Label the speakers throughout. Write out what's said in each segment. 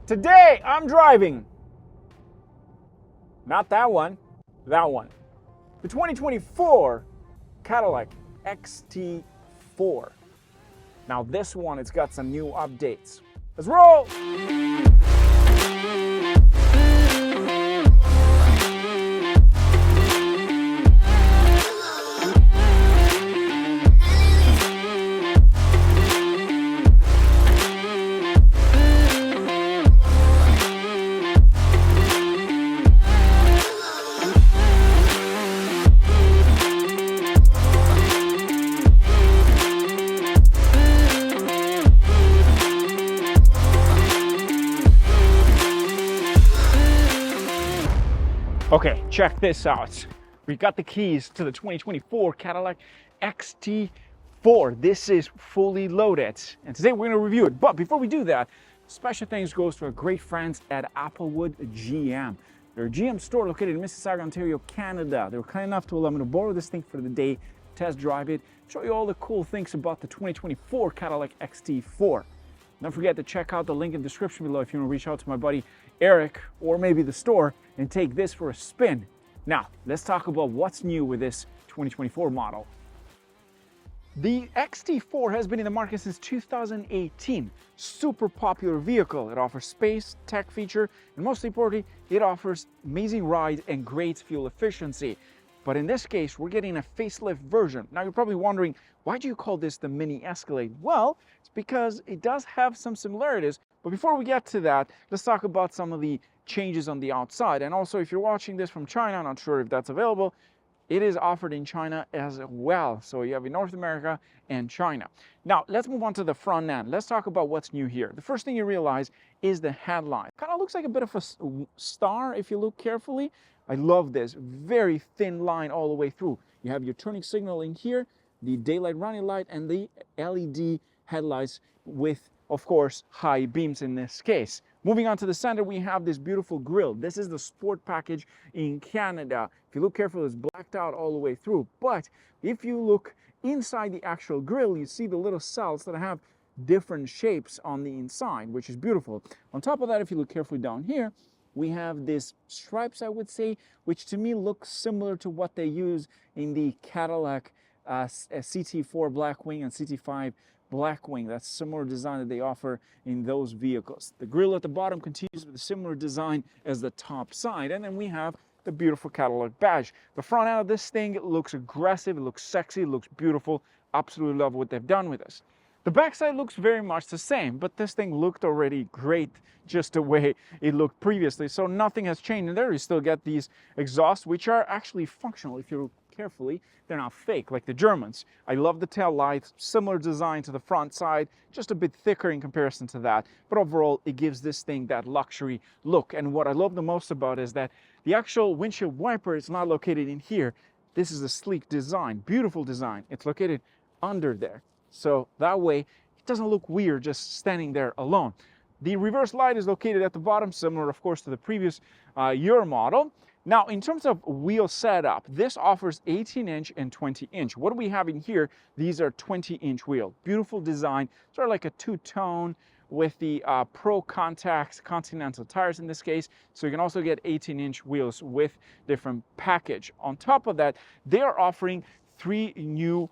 Speaker 1: Today I'm driving, not that one, that one. The 2024 Cadillac XT4. Now this one, it's got some new updates. Let's roll! Okay, check this out. We got the keys to the 2024 Cadillac XT4. This is fully loaded, and today we're gonna review it. But before we do that, special thanks goes to our great friends at Applewood GM. They're a GM store located in Mississauga, Ontario, Canada. They were kind enough to allow me to borrow this thing for the day, test drive it, show you all the cool things about the 2024 Cadillac XT4. Don't forget to check out the link in the description below if you want to reach out to my buddy Eric or maybe the store and take this for a spin. Now, let's talk about what's new with this 2024 model. The XT4 has been in the market since 2018. Super popular vehicle. It offers space, tech feature, and most importantly, it offers amazing ride and great fuel efficiency. But in this case, we're getting a facelift version. Now you're probably wondering, why do you call this the mini Escalade? Well, it's because it does have some similarities. But before we get to that, let's talk about some of the changes on the outside. And also, if you're watching this from China, I'm not sure if that's available, it is offered in China as well. So you have in North America and China. Now, let's move on to the front end. Let's talk about what's new here. The first thing you realize is the headlight. Kind of looks like a bit of a star if you look carefully. I love this very thin line all the way through. You have your turning signal in here, the daylight running light, and the LED headlights with, of course, high beams in this case. Moving on to the center, we have this beautiful grille. This is the sport package in Canada. If you look carefully, it's blacked out all the way through. But if you look inside the actual grille, you see the little cells that have different shapes on the inside, which is beautiful. On top of that, if you look carefully down here, we have these stripes, I would say, which to me look similar to what they use in the Cadillac CT4 Blackwing and CT5 Blackwing. That's similar design that they offer in those vehicles. The grille at the bottom continues with a similar design as the top side. And then we have the beautiful Cadillac badge. The front end of this thing looks aggressive, it looks sexy, it looks beautiful. Absolutely love what they've done with this. The backside looks very much the same, but this thing looked already great just the way it looked previously. So nothing has changed in there. You still get these exhausts, which are actually functional if you look carefully. They're not fake like the Germans. I love the tail lights, similar design to the front side, just a bit thicker in comparison to that. But overall, it gives this thing that luxury look. And what I love the most about it is that the actual windshield wiper is not located in here. This is a sleek design, beautiful design. It's located under there. So that way, it doesn't look weird just standing there alone. The reverse light is located at the bottom, similar, of course, to the previous year model. Now, in terms of wheel setup, this offers 18-inch and 20-inch. What do we have in here? These are 20-inch wheels. Beautiful design, sort of like a two-tone with the Pro Contact Continental tires in this case. So you can also get 18-inch wheels with different package. On top of that, they are offering 3 new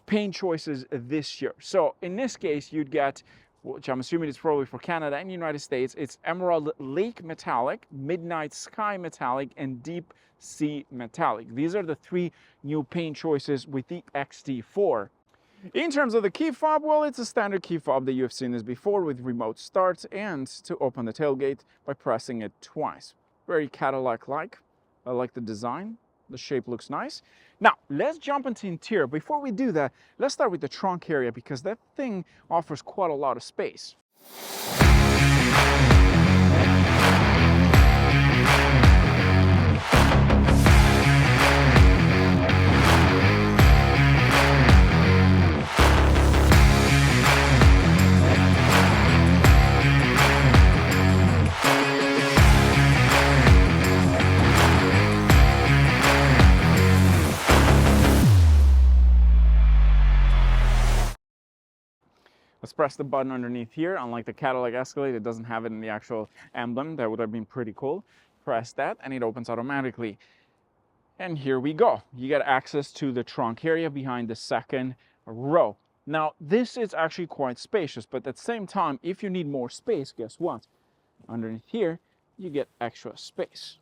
Speaker 1: paint choices this year. So in this case, you'd get, which I'm assuming is probably for Canada and the United States, it's Emerald Lake Metallic, Midnight Sky Metallic, and Deep Sea Metallic. These are the 3 new paint choices with the XT4. In terms of the key fob, well, it's a standard key fob that you have seen this before with remote start and to open the tailgate by pressing it twice. Very Cadillac-like. I like the design. The shape looks nice. Now, let's jump into interior. Before we do that, let's start with the trunk area because that thing offers quite a lot of space. press the button underneath here. Unlike the Cadillac Escalade, it doesn't have it in the actual emblem. That would have been pretty cool. Press that and it opens automatically. And here we go. You get access to the trunk area behind the second row. Now, this is actually quite spacious, but at the same time, if you need more space, guess what? Underneath here, you get extra space,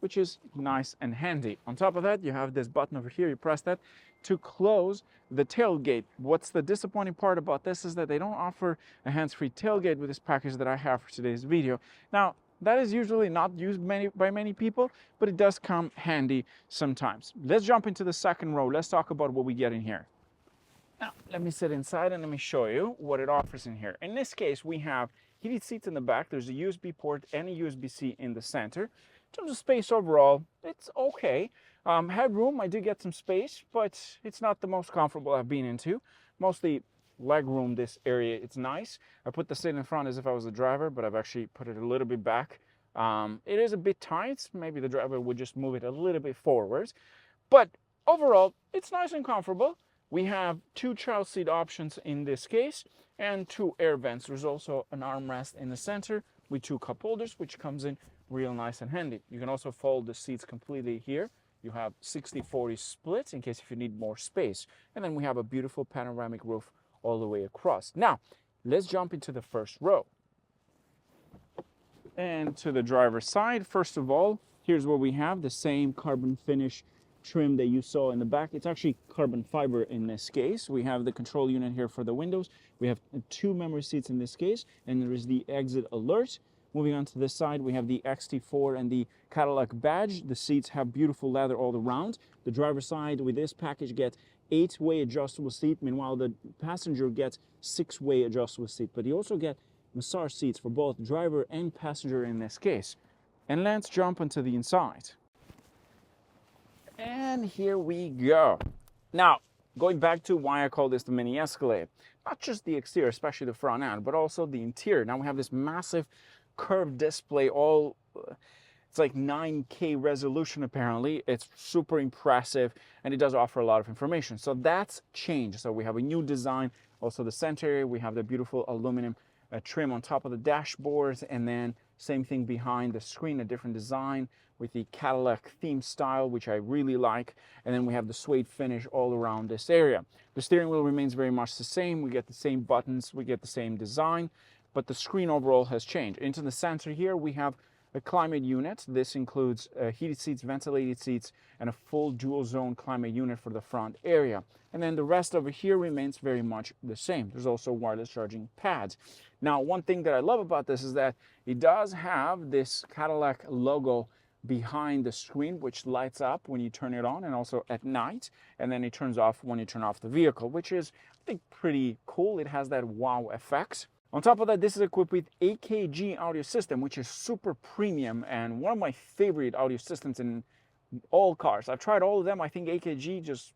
Speaker 1: which is nice and handy. On top of that, you have this button over here. You press that to close the tailgate. What's the disappointing part about this is that they don't offer a hands-free tailgate with this package that I have for today's video. Now, that is usually not used by many people, but it does come handy sometimes. Let's jump into the second row. Let's talk about what we get in here. Now, let me sit inside and let me show you what it offers in here. In this case, we have heated seats in the back. There's a USB port and a USB-C in the center. In terms of space overall, it's okay. Headroom, I did get some space, but it's not the most comfortable I've been into. Mostly leg room, this area, it's nice. I put the seat in front as if I was the driver, but I've actually put it a little bit back. It is a bit tight. Maybe the driver would just move it a little bit forwards. But overall, it's nice and comfortable. We have 2 child seat options in this case and 2 air vents. There's also an armrest in the center with 2 cup holders, which comes in real nice and handy. You can also fold the seats completely here. You have 60-40 splits in case if you need more space. And then we have a beautiful panoramic roof all the way across. Now, let's jump into the first row. And to the driver's side, first of all, here's what we have, the same carbon finish trim that you saw in the back. It's actually carbon fiber in this case. We have the control unit here for the windows. We have 2 memory seats in this case, and there is the exit alert. Moving on to this side, we have the XT4 and the Cadillac badge. The seats have beautiful leather all around. The driver's side with this package gets 8-way adjustable seat. Meanwhile, the passenger gets 6-way adjustable seat. But you also get massage seats for both driver and passenger in this case. And let's jump onto the inside. And here we go. Now, going back to why I call this the mini Escalade. Not just the exterior, especially the front end, but also the interior. Now we have this massive curved display, it's like 9K resolution apparently. It's super impressive and it does offer a lot of information. So that's changed. So we have a new design. Also the center area, we have the beautiful aluminum trim on top of the dashboards, and then same thing behind the screen, a different design with the Cadillac theme style, which I really like. And then we have the suede finish all around this area. The steering wheel remains very much the same. We get the same buttons, we get the same design, but the screen overall has changed. Into the center here, we have a climate unit. This includes heated seats, ventilated seats, and a full dual zone climate unit for the front area. And then the rest over here remains very much the same. There's also wireless charging pads. Now, one thing that I love about this is that it does have this Cadillac logo behind the screen, which lights up when you turn it on and also at night, and then it turns off when you turn off the vehicle, which is, I think, pretty cool. It has that wow effect. On top of that, this is equipped with AKG audio system, which is super premium and one of my favorite audio systems in all cars. I've tried all of them. I think AKG just,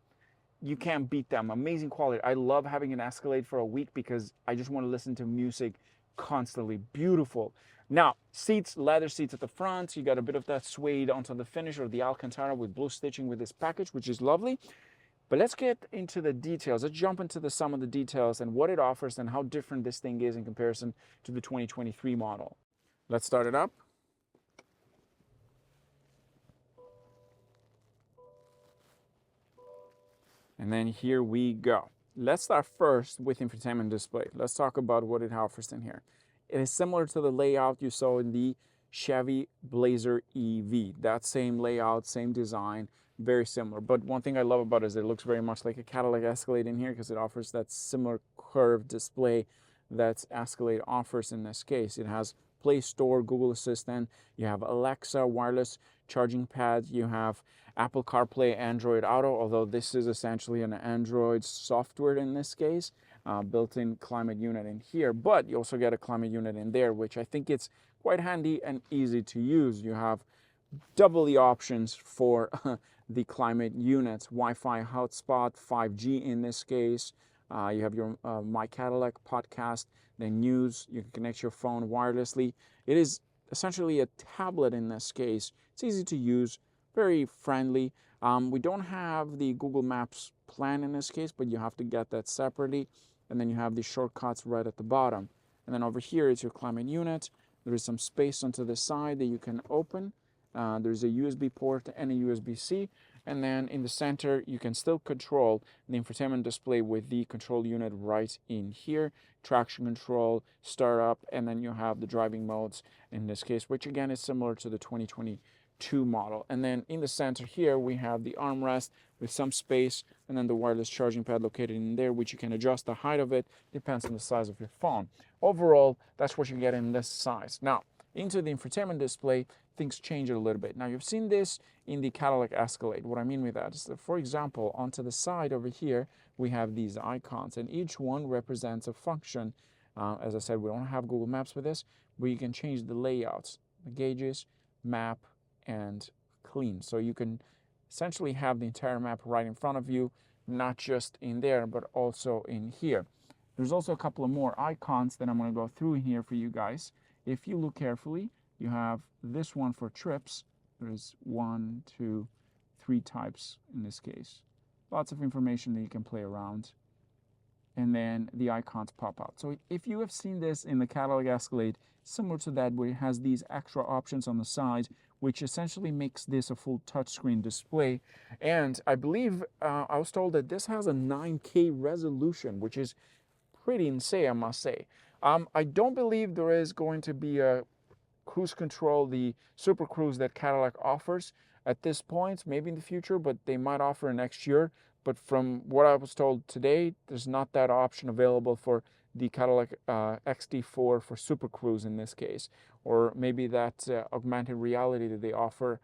Speaker 1: you can't beat them. Amazing quality. I love having an Escalade for a week because I just want to listen to music constantly. Beautiful. Now, seats, leather seats at the front. You got a bit of that suede onto the finish or the Alcantara with blue stitching with this package, which is lovely. But let's get into the details. Let's jump into some of the details and what it offers and how different this thing is in comparison to the 2023 model. Let's start it up. And then here we go. Let's start first with infotainment display. Let's talk about what it offers in here. It is similar to the layout you saw in the Chevy Blazer EV. That same layout, same design, very similar. But one thing I love about it is it looks very much like a Cadillac Escalade in here because it offers that similar curved display that Escalade offers in this case. It has Play Store, Google Assistant, you have Alexa, wireless charging pad, you have Apple CarPlay, Android Auto, although this is essentially an Android software in this case, built-in climate unit in here, but you also get a climate unit in there, which I think it's quite handy and easy to use. You have double the options for the climate units, Wi-Fi hotspot, 5G in this case. You have your My Cadillac podcast, then news. You can connect your phone wirelessly. It is essentially a tablet in this case. It's easy to use, very friendly. We don't have the Google Maps plan in this case, but you have to get that separately. and then you have these shortcuts right at the bottom. And then over here is your climate unit. There is some space onto the side that you can open. There's a USB port and a USB-C. And then in the center, you can still control the infotainment display with the control unit right in here. Traction control, startup, and then you have the driving modes in this case, which again is similar to the 2022 model. And then in the center here, we have the armrest with some space, and then the wireless charging pad located in there, which you can adjust the height of it, depends on the size of your phone. Overall, that's what you get in this size. Now, into the infotainment display, things change a little bit. Now, you've seen this in the Cadillac Escalade. What I mean with that is that, for example, onto the side over here, we have these icons, and each one represents a function. As I said, we don't have Google Maps with this, but you can change the layouts, the gauges, map, and clean. So you can essentially have the entire map right in front of you, not just in there, but also in here. There's also a couple of more icons that I'm going to go through here for you guys. If you look carefully, you have this one for trips. There's 1, 2, 3 types in this case. Lots of information that you can play around. And then the icons pop out. So if you have seen this in the Cadillac Escalade, similar to that, where it has these extra options on the side, which essentially makes this a full touchscreen display. And I believe I was told that this has a 9K resolution, which is pretty insane, I must say. I don't believe there is going to be a cruise control, the Super Cruise that Cadillac offers at this point, maybe in the future, but they might offer it next year. But from what I was told today, there's not that option available for the Cadillac XT4 for Super Cruise in this case, or maybe that augmented reality that they offer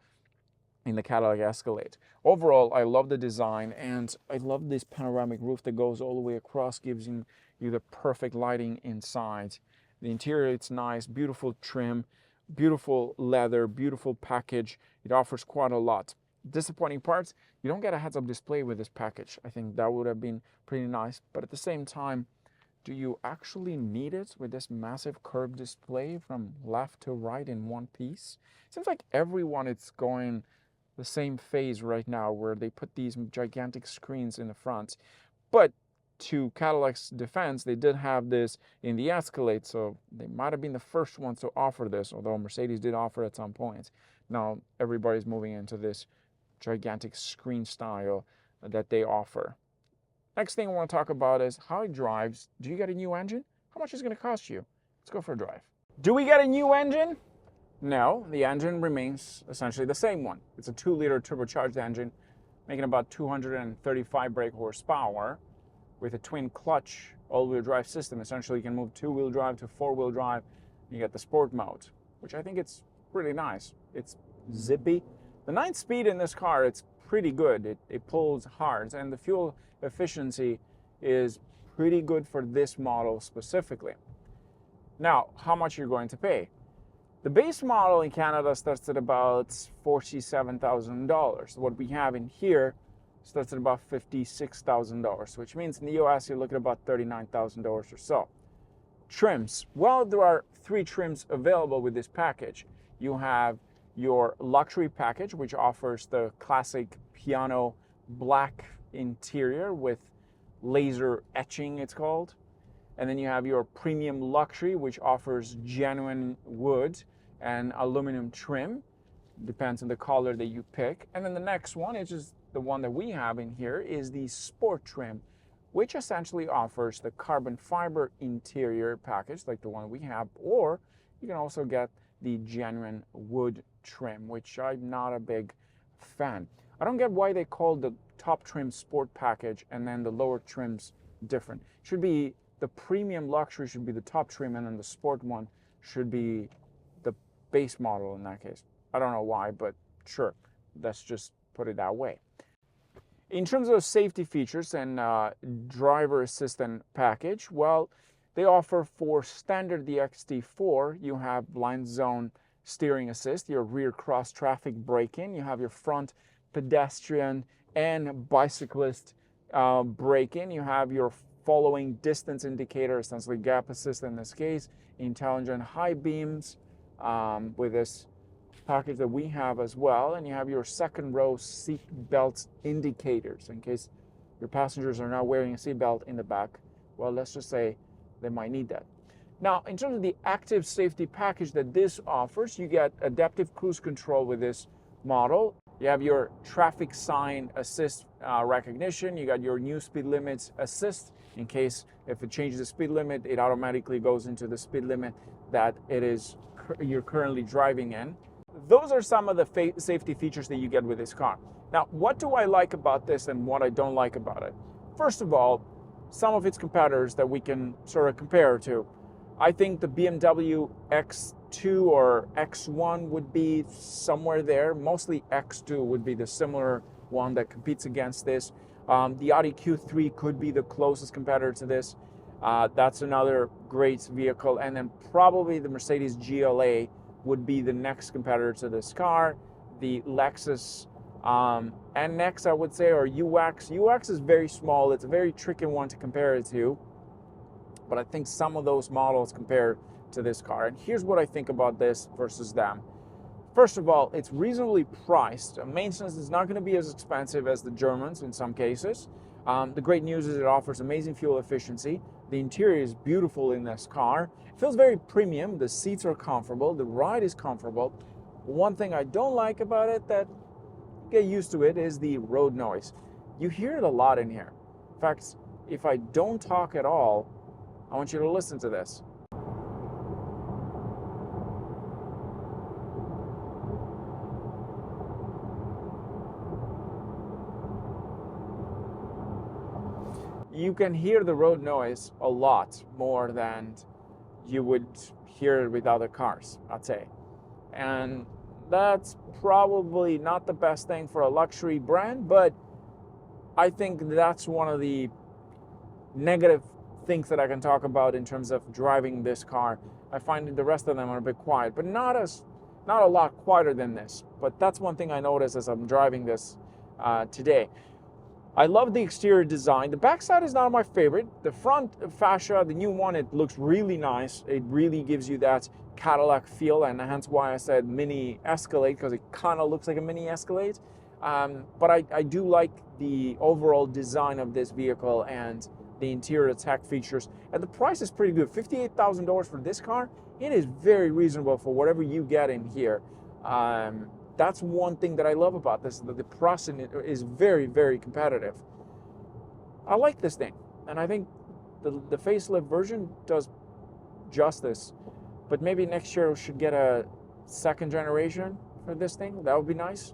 Speaker 1: in the Cadillac Escalade. Overall, I love the design, and I love this panoramic roof that goes all the way across, gives you the perfect lighting inside. The interior, it's nice, beautiful trim, beautiful leather, beautiful package. It offers quite a lot. Disappointing parts, you don't get a heads-up display with this package. I think that would have been pretty nice, but at the same time, do you actually need it with this massive curved display from left to right in one piece? It seems like everyone is going the same phase right now where they put these gigantic screens in the front. But to Cadillac's defense, they did have this in the Escalade, so they might have been the first ones to offer this, although Mercedes did offer at some point. Now everybody's moving into this gigantic screen style that they offer. Next thing I want to talk about is how it drives. Do you get a new engine? How much is it going to cost you? Let's go for a drive. Do we get a new engine? No, the engine remains essentially the same one. It's a 2-liter turbocharged engine, making about 235 brake horsepower with a twin clutch all-wheel drive system. Essentially, you can move 2-wheel drive to 4-wheel drive. You get the sport mode, which I think it's pretty nice. It's zippy. The 9-speed in this car, it's pretty good. It pulls hard, and the fuel efficiency is pretty good for this model specifically. Now, how much you're going to pay? The base model in Canada starts at about $47,000. What we have in here starts at about $56,000, which means in the US you're looking at about $39,000 or so. Trims. Well, there are 3 trims available with this package. You have your luxury package, which offers the classic piano black interior with laser etching, it's called. And then you have your premium luxury, which offers genuine wood and aluminum trim. Depends on the color that you pick. And then the next one, which is the one that we have in here, is the sport trim, which essentially offers the carbon fiber interior package like the one we have, or you can also get the genuine wood trim, which I'm not a big fan. I don't get why they call the top trim sport package and then the lower trims different. Should be the premium luxury should be the top trim, and then the sport one should be the base model in that case. I don't know why, but sure, let's just put it that way. In terms of safety features and driver assistant package, well, they offer for standard the XT4, you have blind zone steering assist, your rear cross traffic braking, you have your front pedestrian and bicyclist braking, you have your following distance indicator, essentially gap assist in this case, intelligent high beams with this package that we have as well, and you have your second row seat belt indicators in case your passengers are not wearing a seat belt in the back. well, let's just say they might need that. Now, in terms of the active safety package that this offers, you get adaptive cruise control with this model. You have your traffic sign assist recognition. You got your new speed limits assist. In case if it changes the speed limit, it automatically goes into the speed limit that you're currently driving in. Those are some of the safety features that you get with this car. Now, what do I like about this and what I don't like about it? First of all, some of its competitors that we can sort of compare to. I think the BMW X2 or X1 would be somewhere there. Mostly X2 would be the similar one that competes against this. The Audi Q3 could be the closest competitor to this. That's another great vehicle. And then probably the Mercedes GLA would be the next competitor to this car. The Lexus NX, I would say, or UX. UX is very small. It's a very tricky one to compare it to. But I think some of those models compare to this car. And here's what I think about this versus them. First of all, it's reasonably priced. Maintenance is not going to be as expensive as the Germans in some cases. The great news is it offers amazing fuel efficiency. The interior is beautiful in this car. It feels very premium. The seats are comfortable. The ride is comfortable. One thing I don't like about it, that get used to it, is the road noise. You hear it a lot in here. In fact, if I don't talk at all, I want you to listen to this. You can hear the road noise a lot more than you would hear it with other cars, I'd say. And that's probably not the best thing for a luxury brand, but I think that's one of the negative things that I can talk about in terms of driving this car. I find that the rest of them are a bit quiet, but not a lot quieter than this. But that's one thing I noticed as I'm driving this today. I love the exterior design. The backside is not my favorite. The front fascia, the new one, it looks really nice. It really gives you that Cadillac feel, and hence why I said mini Escalade, because it kind of looks like a mini Escalade. But I do like the overall design of this vehicle and the interior tech features. And the price is pretty good. $58,000 for this car. It is very reasonable for whatever you get in here. That's one thing that I love about this, that the price in it is very, very competitive. I like this thing, and I think the facelift version does justice. But maybe next year we should get a second generation for this thing. That would be nice.